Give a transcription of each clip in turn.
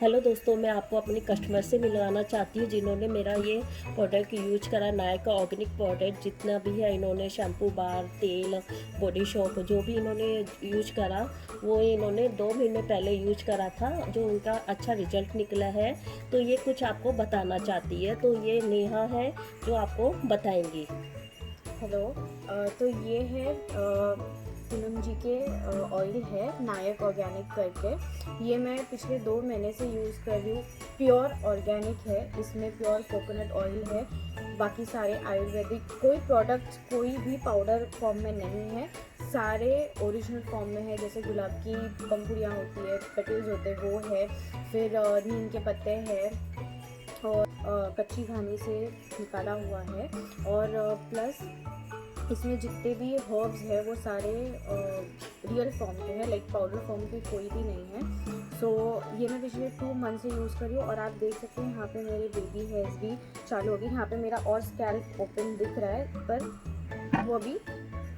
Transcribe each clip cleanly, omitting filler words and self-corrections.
Hello दोस्तों, मैं आपको अपने कस्टमर से मिलवाना चाहती हूँ जिन्होंने मेरा ये प्रोडक्ट यूज करा। नायक का ऑर्गेनिक प्रोडक्ट जितना भी है, इन्होंने शैम्पू, बार, तेल, बॉडी शॉप जो भी इन्होंने यूज करा वो इन्होंने 2 महीने पहले यूज करा था, जो उनका अच्छा रिजल्ट निकला है। तो ये कुछ आपको बताना चाहती है, तो ये नेहा है जो आपको बताएंगी। हेलो। तो ये है पूनम जी के ऑयल है, नायक ऑर्गेनिक करके। ये मैं पिछले 2 महीने से यूज़ कर रही हूँ। प्योर ऑर्गेनिक है, इसमें प्योर कोकोनट ऑयल है। बाकी सारे आयुर्वेदिक कोई प्रोडक्ट कोई भी पाउडर फॉर्म में नहीं है, सारे ओरिजिनल फॉर्म में है। जैसे गुलाब की पंखुड़ियाँ होती है, पेटल्स होते हैं, वो है। फिर नीम के पत्ते हैं और कच्ची घानी से निकाला हुआ है। और प्लस इसमें जितने भी हर्ब्स है वो सारे रियल फॉर्म के हैं, लाइक पाउडर फॉर्म के कोई भी नहीं है। सो ये मैं पिछले 2 मंथ से यूज़ कर रही हूँ। और आप देख सकते हैं यहाँ पे मेरे बेबी हेयर्स भी चालू हो गई। यहाँ पे मेरा और स्कैल्प ओपन दिख रहा है, पर वो अभी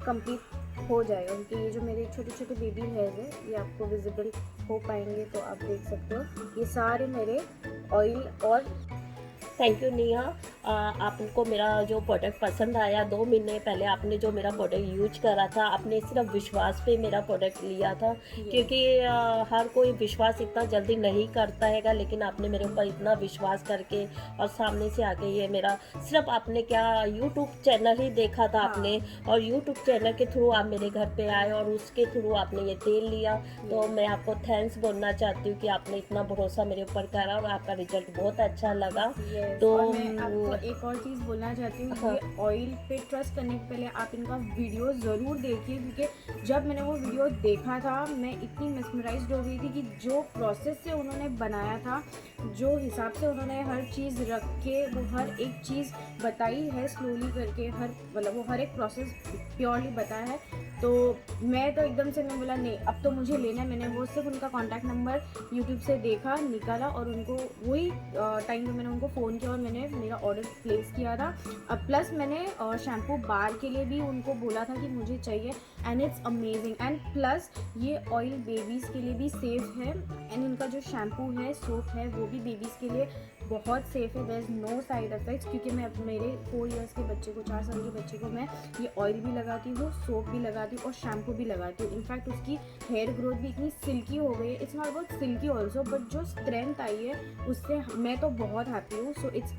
कंप्लीट हो जाएगा, क्योंकि ये जो मेरे छोटे छोटे बेबी हेयर्स हैं ये आपको विजिबल हो पाएंगे, तो आप देख सकते हो ये सारे मेरे ऑयल। और थैंक यू नेहा। आपको मेरा जो प्रोडक्ट पसंद आया। 2 महीने पहले आपने जो मेरा प्रोडक्ट यूज करा था, आपने सिर्फ विश्वास पे मेरा प्रोडक्ट लिया था, क्योंकि हर कोई विश्वास इतना जल्दी नहीं करता हैगा, लेकिन आपने मेरे ऊपर इतना विश्वास करके और सामने से आके ये मेरा सिर्फ आपने क्या यूट्यूब चैनल ही देखा था आपने, और यूट्यूब चैनल के थ्रू आप मेरे घर पे आए और उसके थ्रू आपने ये तेल लिया। तो मैं आपको थैंक्स बोलना चाहती हूँ कि आपने इतना भरोसा मेरे ऊपर करा और आपका रिजल्ट बहुत अच्छा लगा। तो और मैं आपको एक और चीज़ बोलना चाहती हूँ। हाँ, ये ऑयल पे ट्रस्ट करने के पहले आप इनका वीडियो ज़रूर देखिए, क्योंकि जब मैंने वो वीडियो देखा था मैं इतनी मेस्मराइज्ड हो गई थी कि जो प्रोसेस से उन्होंने बनाया था, जो हिसाब से उन्होंने हर चीज़ रख के वो हर एक चीज़ बताई है स्लोली करके, मतलब वो हर एक प्रोसेस प्योरली बताया है। तो मैं तो एकदम से मैं बोला नहीं, अब तो मुझे लेना है। मैंने वो सिर्फ उनका कॉन्टैक्ट नंबर यूट्यूब से देखा, निकाला, और उनको वही टाइम पे मैंने उनको फ़ोन किया और मैंने मेरा ऑर्डर प्लेस किया था। अब प्लस मैंने शैम्पू बार के लिए भी उनको बोला था कि मुझे चाहिए, and it's amazing. And plus ये ऑयल बेबीज़ के लिए भी सेफ़ है, एंड इनका जो शैम्पू है, सोप है, वो भी बेबीज़ के लिए बहुत सेफ़ है। There is no side effects, क्योंकि मैं मेरे 4 इयर्स के बच्चे को, 4 साल के बच्चे को मैं ये ऑयल भी लगाती हूँ, सोप भी लगाती हूँ और शैम्पू भी लगाती हूँ। इनफैक्ट उसकी हेयर ग्रोथ भी इतनी सिल्की हो गई है। It's not about silky also, but जो स्ट्रेंथ आई है उससे मैं तो बहुत हैप्पी हूँ। So it's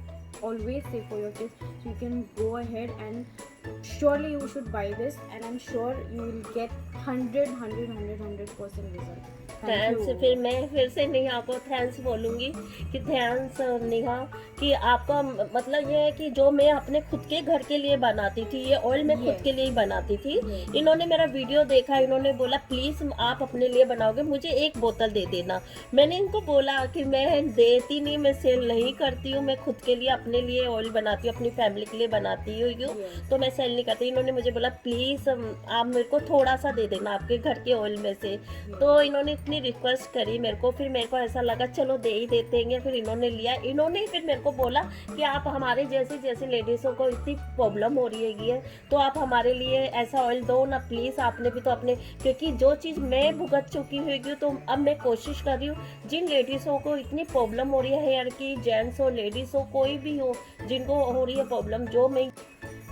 always safe for your kids, so you can go ahead and surely you should buy this, and I'm sure you will get 100% result. Thank thanks. you. फिर मैं फिर से नेहा को थैंक्स बोलूँगी कि थैंक्स नेहा, कि आपका मतलब ये है कि जो मैं अपने खुद के घर के लिए बनाती थी, ये ऑयल मैं खुद Yes. के लिए ही बनाती थी। Yes. इन्होंने मेरा वीडियो देखा, इन्होंने बोला प्लीज़ आप अपने लिए बनाओगे, मुझे 1 बोतल दे देना। मैंने इनको बोला कि मैं देती नहीं, मैं सेल नहीं करती हूँ, मैं खुद के लिए अपने लिए ऑयल बनाती हूँ, अपनी फैमिली के लिए बनाती हूँ, Yes. तो मैं सेल नहीं करती। इन्होंने मुझे बोला प्लीज़ आप मेरे को थोड़ा सा दे देना आपके घर के ऑयल में से। तो इन्होंने इतनी रिक्वेस्ट करी मेरे को, फिर मेरे को ऐसा लगा चलो दे ही देते हैं। फिर इन्होंने लिया। इन्होंने फिर मेरे को बोला कि आप हमारे जैसे लेडीज़ों को इतनी प्रॉब्लम हो रही है, तो आप हमारे लिए ऐसा ऑयल दो ना प्लीज़। आपने भी तो अपने, क्योंकि जो चीज़ मैं भुगत चुकी हुई हूँ, तो अब मैं कोशिश कर रही हूँ जिन लेडीज़ों को इतनी प्रॉब्लम हो रही है हेयर की, जेंट्स हो, लेडीज़ हो, कोई भी हो जिनको हो रही है प्रॉब्लम,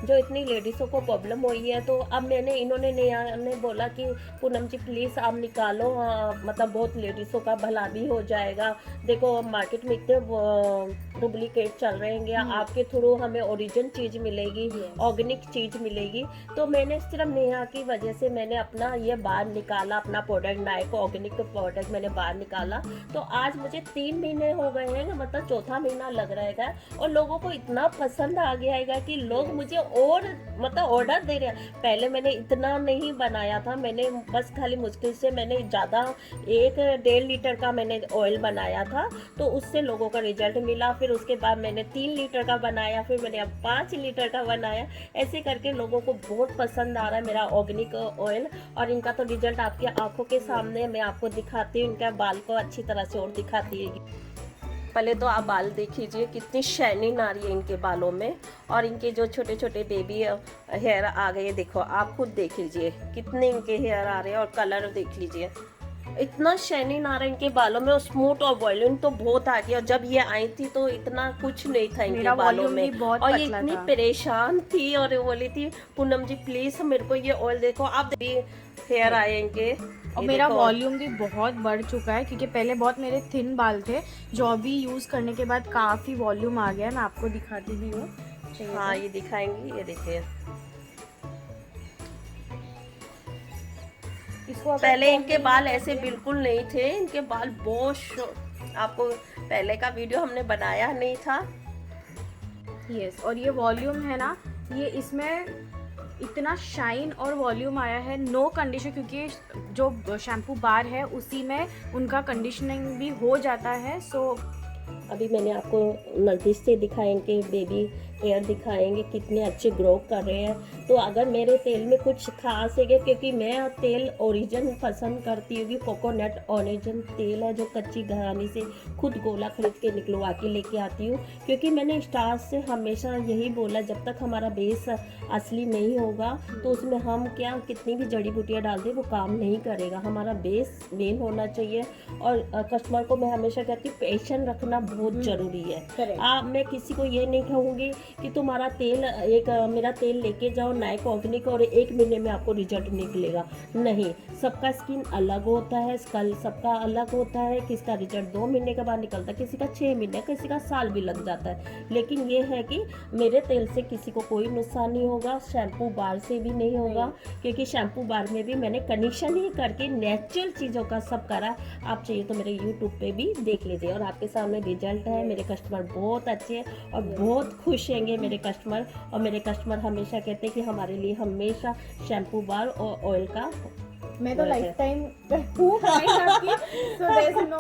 जो इतनी लेडीज़ों को प्रॉब्लम हुई है, तो अब इन्होंने ने बोला कि पूनम जी प्लीज़ आप निकालो, मतलब बहुत लेडीज़ों का भला भी हो जाएगा। देखो मार्केट में इतने डुप्लीकेट चल रहे हैं, आपके थ्रू हमें ओरिजिन चीज़ मिलेगी, Yes. ऑर्गेनिक चीज़ मिलेगी। तो मैंने सिर्फ नेहा की वजह से मैंने अपना ये बाहर निकाला, अपना प्रोडक्ट नायक ऑर्गेनिक का प्रोडक्ट मैंने बाहर निकाला। तो आज मुझे 3 महीने हो गए हैं, मतलब चौथा महीना लग रहेगा, और लोगों को इतना पसंद आ गया है कि लोग मुझे और मतलब ऑर्डर दे रहे हैं। पहले मैंने इतना नहीं बनाया था, मैंने बस खाली मुश्किल से मैंने ज़्यादा 1-1.5 लीटर का मैंने ऑयल बनाया था, तो उससे लोगों का रिजल्ट मिला। फिर उसके बाद मैंने 3 लीटर का बनाया, फिर मैंने अब 5 लीटर का बनाया। ऐसे करके लोगों को बहुत पसंद आ रहा है मेरा ऑर्गेनिक ऑयल, और इनका तो रिजल्ट आपकी आंखों के सामने मैं आपको दिखाती हूँ। इनका बाल को अच्छी तरह से और दिखाती है। पहले तो आप बाल देख लीजिए कितनी शाइनिंग आ रही है इनके बालों में, और इनके जो छोटे छोटे बेबी हेयर आ गए, देखो आप खुद देख लीजिए कितने इनके हेयर आ रहे हैं, और कलर देख लीजिए इतना शाइनिंग आ रहा है इनके बालों में, और स्मूथ और वॉल्यूम तो बहुत आ गया। और जब ये आई थी तो इतना कुछ नहीं था इनके मेरा बालों वॉल्यूम भी में, बहुत और ये पतला इतनी था। परेशान थी और ये बोली थी पूनम जी प्लीज मेरे को ये ऑयल देखो। आप हेयर आएंगे, और ये मेरा देखो। वॉल्यूम भी बहुत बढ़ चुका है, क्योंकि पहले बहुत मेरे थिन बाल थे, जो अभी यूज़ करने के बाद काफ़ी वॉल्यूम आ गया है। मैं आपको दिखाती भी हूँ, चाहिए हाँ तो। ये दिखाएंगी, ये देखिए। इसको अगर पहले इनके combing बाल कर ऐसे दिया- बिल्कुल नहीं थे, इनके बाल बहुत आपको पहले का वीडियो हमने बनाया नहीं था। यस, और ये वॉल्यूम है ना, ये इसमें इतना शाइन और वॉल्यूम आया है, नो कंडीशन, क्योंकि जो शैम्पू बार है उसी में उनका कंडीशनिंग भी हो जाता है। सो अभी मैंने आपको नज़दीक से दिखाएंगे, बेबी हेयर दिखाएंगे कितने अच्छे ग्रो कर रहे हैं। तो अगर मेरे तेल में कुछ खास है, क्योंकि मैं तेल ओरिजिन पसंद करती हूँ, कोकोनट ओरिजिन तेल है जो कच्ची घरानी से खुद गोला खरीद के निकलवा के लेके आती हूँ। क्योंकि मैंने स्टार्ट से हमेशा यही बोला, जब तक हमारा बेस असली नहीं होगा तो उसमें हम क्या कितनी भी जड़ी बूटियाँ डाल दें वो काम नहीं करेगा। हमारा बेस मेन होना चाहिए। और कस्टमर को मैं हमेशा कहती हूँ पेशेंस रखना बहुत ज़रूरी है। मैं किसी को ये नहीं कहूँगी कि तुम्हारा तेल मेरा तेल लेके जाओ नाइक ऑर्गेनिक और 1 महीने में आपको रिजल्ट निकलेगा, नहीं। सबका स्किन अलग होता है, स्कल सबका अलग होता है। किसका रिजल्ट 2 महीने के बाद निकलता है, किसी का 6 महीने, किसी का साल भी लग जाता है। लेकिन ये है कि मेरे तेल से किसी को कोई नुकसान नहीं होगा, शैम्पू बार से भी नहीं होगा, क्योंकि शैम्पू बार में भी मैंने कंडीशन ही करके नेचुरल चीज़ों का सब करा। आप चाहिए तो मेरे यूट्यूब पे भी देख लीजिए, और आपके सामने रिजल्ट है। मेरे कस्टमर बहुत अच्छे हैं और बहुत खुश हैंगे मेरे कस्टमर। और मेरे कस्टमर हमेशा कहते हैं कि हमारे लिए हमेशा शैम्पू बार और ऑयल का मैं तो लाइफ टाइम हूँ आपकी, so there is no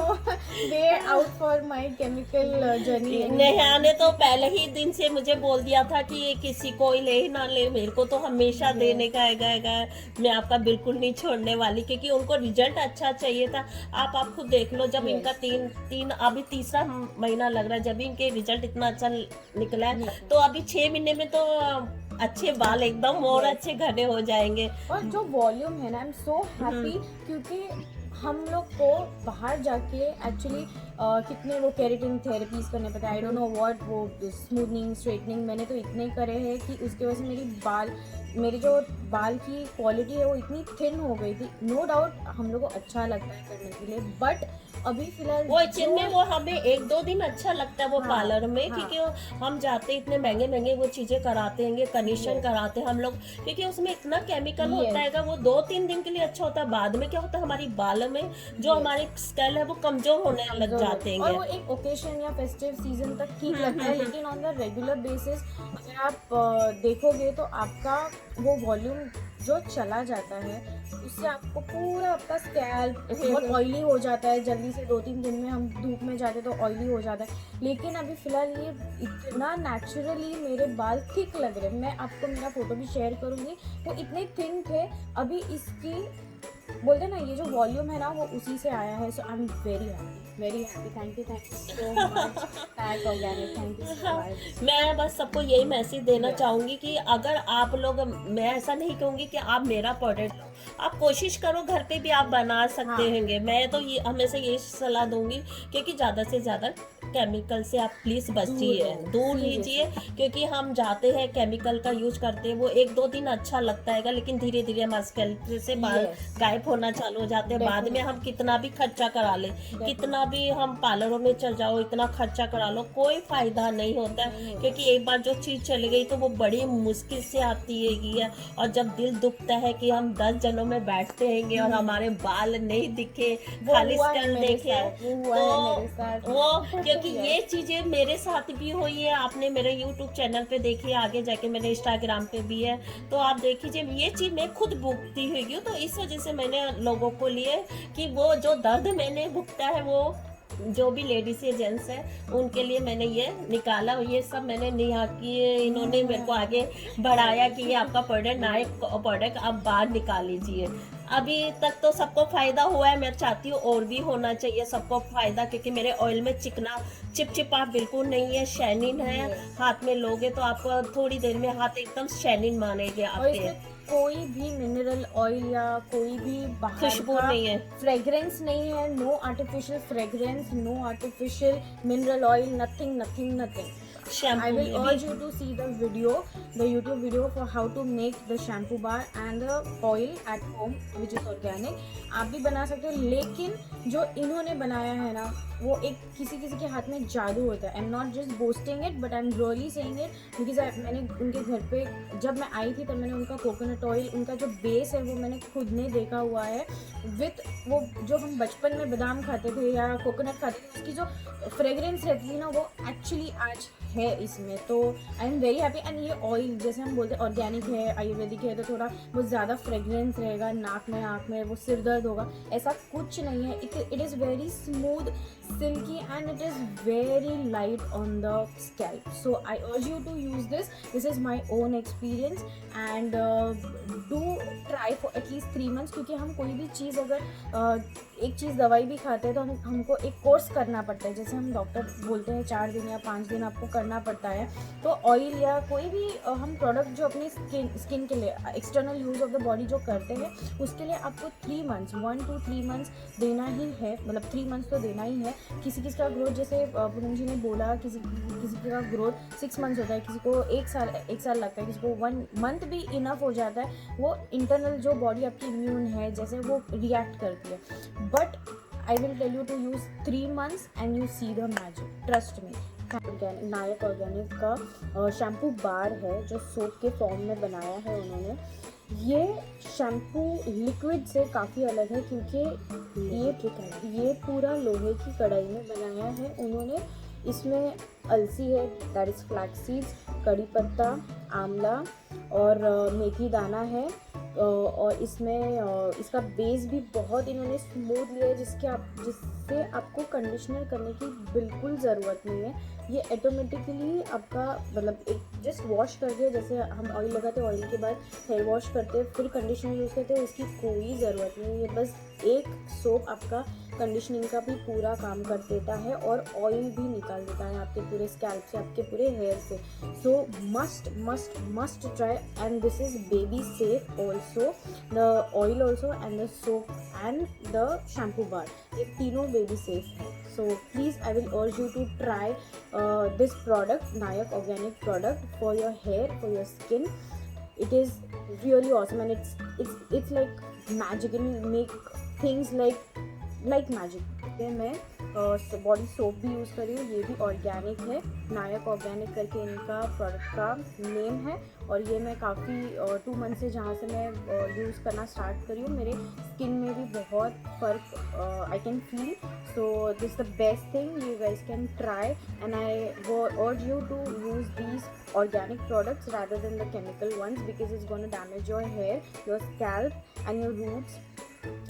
way out for my chemical journey. Neha ने तो पहले ही दिन से मुझे बोल दिया था कि ये किसी को ही ले ही ना ले, मेरे को तो हमेशा देने का है। मैं आपका बिल्कुल नहीं छोड़ने वाली, क्योंकि उनको रिजल्ट अच्छा चाहिए था। आप खुद देख लो, जब इनका तीन अभी तीसरा महीना लग रहा है, जब इनके रिजल्ट इतना अच्छा निकला है, तो अभी 6 महीने में तो अच्छे बाल एकदम और अच्छे घने हो जाएंगे। और जो वॉल्यूम है ना, आई एम सो हैप्पी, क्योंकि हम लोग को बाहर जाके एक्चुअली कितने वो केराटिन थेरेपीज करने पड़ते हैं, आई डोंट नो व्हाट, वो स्मूथनिंग स्ट्रेटनिंग, मैंने तो इतने करे हैं कि उसकी वजह से मेरी जो बाल की क्वालिटी है वो इतनी थिन हो गई थी। नो डाउट हम लोग को अच्छा लगता है करने के लिए, बट अभी फिलहाल वो जिनमें वो हमें 1-2 दिन अच्छा लगता है वो पार्लर में, क्योंकि हम जाते इतने महंगे वो चीजें कराते हैं, कंडीशन कराते हैं हम लोग, क्योंकि उसमें इतना केमिकल होता है। वो 2-3 दिन के लिए अच्छा होता है, बाद में क्या होता है हमारी बाल में जो हमारी स्केल है वो कमजोर होने लग जाते हैं। और वो एक ओकेशन या फेस्टिव सीजन तक ठीक लगता है, लेकिन ऑन द रेगुलर बेसिस अगर आप देखोगे तो आपका वो वॉल्यूम जो चला जाता है उससे आपको पूरा आपका स्कैल्प बहुत ऑयली हो जाता है जल्दी से। 2-3 दिन में हम धूप में जाते तो ऑयली हो जाता है, लेकिन अभी फिलहाल ये इतना नेचुरली मेरे बाल थिक लग रहे हैं। मैं आपको मेरा फोटो भी शेयर करूँगी, वो इतने थिन थे। अभी इसकी बोलते ना ये जो वॉल्यूम है ना वो उसी से आया है। So I am very happy, thank you so much Tag Organic, thank you so much. मैं बस सबको यही मैसेज देना चाहूंगी कि अगर आप लोग, मैं ऐसा नहीं कहूंगी कि आप मेरा प्रोडक्ट लो, आप कोशिश करो घर पे भी आप बना सकते होंगे। मैं तो ये हमेशा ये सलाह दूंगी, क्योंकि ज्यादा से ज्यादा केमिकल से आप प्लीज बचिए, दूर लीजिए, क्योंकि हम जाते हैं केमिकल का यूज करते हैं, वो 1-2 दिन अच्छा लगता है, लेकिन धीरे धीरे हमारे स्कैल्प से बाल गायब होना चालू हो जाते हैं। बाद में हम कितना भी खर्चा करा ले, कितना भी हम पार्लरों में चल जाओ, इतना खर्चा करा लो, कोई फायदा नहीं होता है, क्योंकि एक बार जो चीज चली गई तो वो बड़ी मुश्किल से आती है। और जब दिल दुखता है कि हम 10 जनों में बैठते हैंगे और हमारे बाल नहीं दिखे, खाली स्कैल्प देखे, तो वो क्योंकि ये चीजें मेरे साथ भी हुई है। आपने मेरे YouTube चैनल पे देखी, आगे जाके मेरे इंस्टाग्राम पे भी है, तो आप देखिए ये चीज मैं खुद भुगती हुई हूँ। तो इस वजह से मैंने लोगों को लिए कि वो जो दर्द मैंने भुगता है, वो जो भी लेडीज या जेंट्स है उनके लिए मैंने ये निकाला। ये सब मैंने नेहा की, इन्होंने मेरे को आगे बढ़ाया कि ये आपका प्रोडक्ट नया प्रोडक्ट आप बाहर निकाल लीजिए। अभी तक तो सबको फायदा हुआ है, मैं चाहती हूँ और भी होना चाहिए सबको फायदा, क्योंकि मेरे ऑयल में चिकना चिपचिपा बिल्कुल नहीं है, शाइनिंग है। हाथ में लोगे तो आपको थोड़ी देर में हाथ एकदम शाइनिंग मानेंगे आपके। कोई भी मिनरल ऑयल या कोई भी बाहर खुशबू का नहीं है। फ्रेग्रेंस नहीं है, no artificial fragrance, no artificial mineral oil, nothing nothing nothing. I shampoo will में urge भी you to see the video, the YouTube video for how to make the shampoo bar and the oil at home which is organic. आप भी बना सकते हो, लेकिन जो इन्होंने बनाया है ना, वो एक किसी किसी के हाथ में जादू होता है. I am not just boasting it but I am really saying it because मैंने उनके घर पे जब मैं आई थी तब मैंने उनका कोकोनट ऑयल, उनका जो बेस है वो मैंने खुद ने देखा हुआ है विथ वो जो हम बचपन में बादाम खाते थे या कोकोनट खाते थे, उसकी जो फ्रेग्रेंस रहती थी ना वो एक्चुअली आज है इसमें. तो आई एम वेरी हैप्पी. एंड ये ऑयल जैसे हम बोलते हैं ऑर्गेनिक है, आयुर्वेदिक है, तो थोड़ा बहुत ज़्यादा फ्रेग्रेंस रहेगा नाक में, आँख में, वो सिर दर्द होगा, ऐसा कुछ नहीं है. It is very smooth, silky, and it is very light on the scalp. So I urge you to use this. This is my own experience, and do try for at least 3 months. क्योंकि हम कोई भी चीज़ अगर एक चीज़ दवाई भी खाते हैं तो हमको एक कोर्स करना पड़ता है. जैसे हम डॉक्टर बोलते हैं 4 दिन या 5 दिन आपको करना पड़ता है. तो ऑयल या कोई भी हम प्रोडक्ट जो अपनी स्किन के लिए external use of the body जो करते हैं उसके लिए आपको 3 मंथ्स 1 to 3 मंथ्स देना ही है. मतलब 3 मंथ्स तो देना ही है. किसी किसी का ग्रोथ, जैसे पूनम जी ने बोला, किसी का ग्रोथ 6 मंथ्स होता है, किसी को 1 साल लगता है, किसी को 1 मंथ भी इनफ हो जाता है. वो इंटरनल जो बॉडी आपकी इम्यून है जैसे वो रिएक्ट करती है. But I will tell you to use 3 months and you see the magic, trust me. Nayak organic का शैम्पू बार है जो सोप के फॉर्म में बनाया है उन्होंने. ये शैम्पू लिक्विड से काफ़ी अलग है क्योंकि ये पूरा लोहे की कढ़ाई में बनाया है उन्होंने. इसमें अलसी है, दैट इज़ फ्लैक्स सीड्स, कड़ी पत्ता, आंवला और मेथी दाना है. और इसमें इसका बेस भी बहुत इन्होंने स्मूथ लिया है जिससे आपको कंडीशनर करने की बिल्कुल ज़रूरत नहीं है. ये ऑटोमेटिकली आपका मतलब एक जस्ट वॉश करके, जैसे हम ऑयल लगाते हैं ऑयल के बाद हेयर वॉश करते हैं फिर कंडीशनर यूज़ करते हैं, उसकी कोई ज़रूरत नहीं है. बस एक सोप आपका कंडीशनिंग का भी पूरा काम कर देता है और ऑयल भी निकाल देता है आपके पूरे स्कैल्प से, आपके पूरे हेयर से. So must must must try. And this is baby safe also, the oil also and the soap and the shampoo bar, ये तीनों बेबी सेफ है. So please I will urge you to try this product, Nayak organic product, for your hair, for your skin. It is really awesome and it's like magic. It will make things like magic. मैं body soap भी use कर रही हूँ, ये भी organic है. नायक organic करके इनका प्रोडक्ट का नेम है और ये मैं काफ़ी 2 मंथ से जहाँ से मैं यूज़ करना स्टार्ट करी हूँ मेरे स्किन में भी बहुत फ़र्क I can feel. So this the best thing you guys can try and I urge you to use these organic products rather than the chemical ones because it's going to damage your hair, your scalp and your roots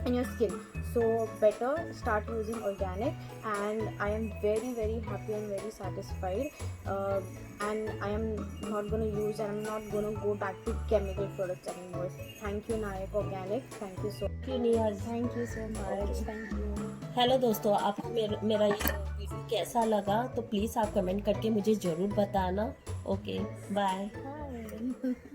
and your skin. So better start using organic, and I am very very happy and very satisfied, and I am not going to use and I'm not going to go back to chemical products anymore. Thank you Nayak Organic, thank you so much. Thank you so much. Thank you. Hello दोस्तों, आपको मेरा ये video कैसा लगा तो please आप comment करके मुझे ज़रूर बताना. Okay, bye. Hi.